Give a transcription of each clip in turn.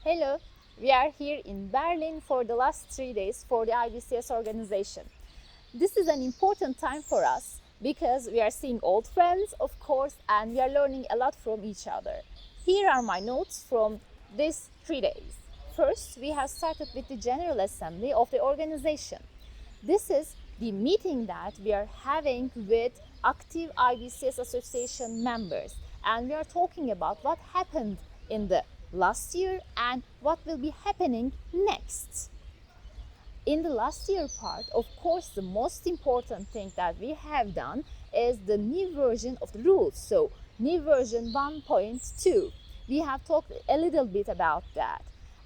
Hello, we are here in Berlin for the last 3 days for the IBCS organization. This is an important time for us because we are seeing old friends, of course, and we are learning a lot from each other. Here are my notes from these 3 days. First, we have started with the General Assembly of the organization. This is the meeting that we are having with active IBCS Association members, and we are talking about what happened in the last year and what will be happening next. In the last year part, of course, the most important thing that we have done is the new version of the rules. So, new version 1.2. We have talked a little bit about that.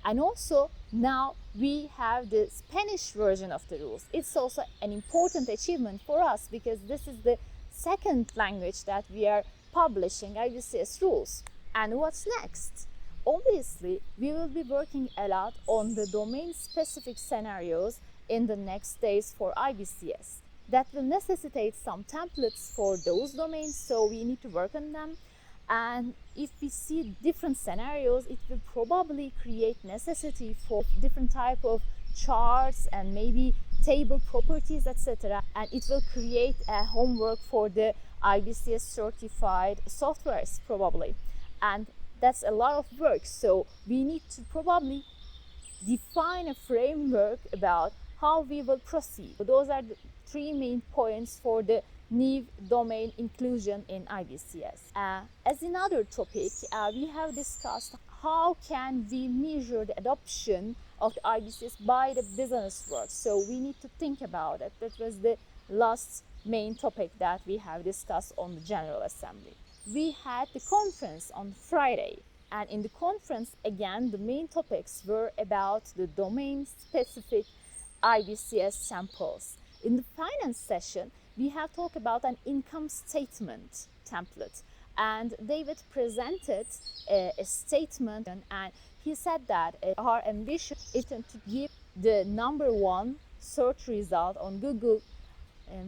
And also, now we have the Spanish version of the rules. It's also an important achievement for us because this is the second language that we are publishing IBCS rules. And what's next? Obviously, we will be working a lot on the domain-specific scenarios in the next days for IBCS. That will necessitate some templates for those domains, so we need to work on them. And if we see different scenarios, it will probably create necessity for different type of charts and maybe table properties, etc. And it will create a homework for the IBCS certified softwares probably. And that's a lot of work, so we need to probably define a framework about how we will proceed. Those are the 3 main points for the new domain inclusion in IBCS. As another topic, we have discussed how can we measure the adoption of the IBCS by the business world. So we need to think about it. That was the last main topic that we have discussed on the General Assembly. We had the conference on Friday, and in the conference again the main topics were about the domain-specific IBCS samples. In the finance session, we have talked about an income statement template, and David presented a statement, and he said that our ambition is to give the number 1 search result on Google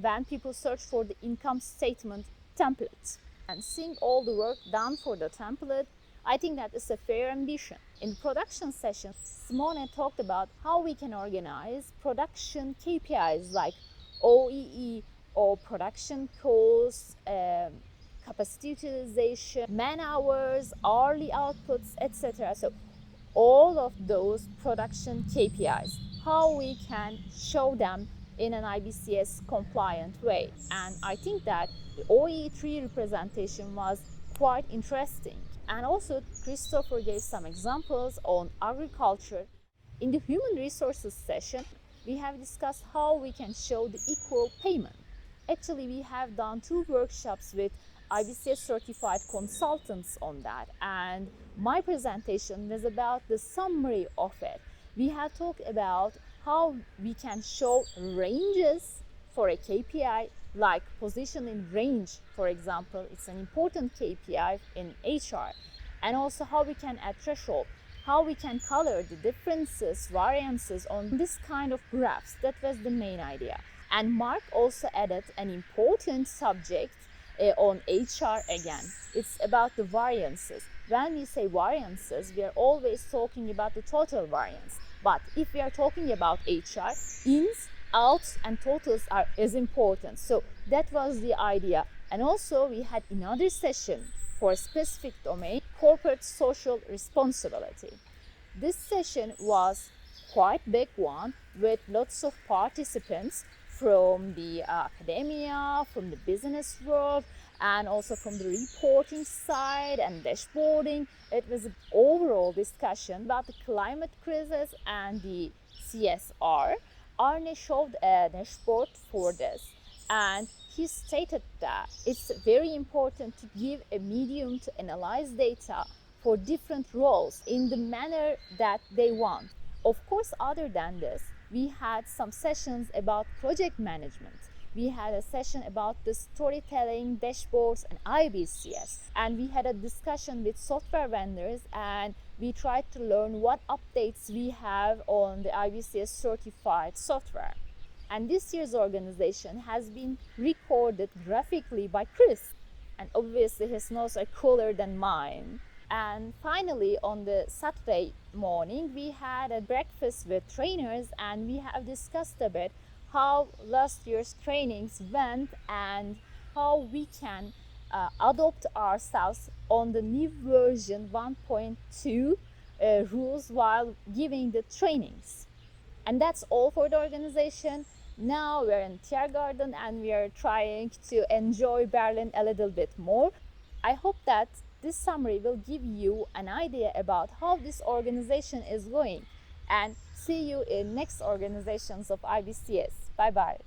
when people search for the income statement template. And seeing all the work done for the template, I think that is a fair ambition. In the production session, Simone talked about how we can organize production KPIs like OEE or production costs, capacity utilization, man hours, hourly outputs, etc. So all of those production KPIs, how we can show them in an IBCS compliant way. And I think that the OE3 representation was quite interesting. And also Christopher gave some examples on agriculture. In the human resources session, we have discussed how we can show the equal payment. Actually, we have done 2 workshops with IBCS certified consultants on that, and my presentation was about the summary of it. We have talked about how we can show ranges for a KPI, like position in range, for example. It's an important KPI in HR. And also how we can add threshold, how we can color the differences, variances on this kind of graphs. That was the main idea. And Mark also added an important subject on HR again. It's about the variances. When we say variances, we are always talking about the total variance. But if we are talking about HR, ins, outs and totals are as important. So that was the idea. And also we had another session for a specific domain, corporate social responsibility. This session was quite big one with lots of participants from the academia, from the business world, and also from the reporting side and dashboarding. It was an overall discussion about the climate crisis and the CSR. Arne showed a dashboard for this, and he stated that it's very important to give a medium to analyze data for different roles in the manner that they want. Of course, other than this, we had some sessions about project management. We had a session about the storytelling, dashboards, and IBCS. And we had a discussion with software vendors, and we tried to learn what updates we have on the IBCS certified software. And this year's organization has been recorded graphically by Chris. And obviously his notes are cooler than mine. And finally, on the Saturday morning, we had a breakfast with trainers and we have discussed a bit how last year's trainings went and how we can adopt ourselves on the new version 1.2 rules while giving the trainings. And that's all for the organization. Now we're in Tiergarten and we are trying to enjoy Berlin a little bit more. I hope that this summary will give you an idea about how this organization is going. And see you in next organizations of IBCS. Bye bye.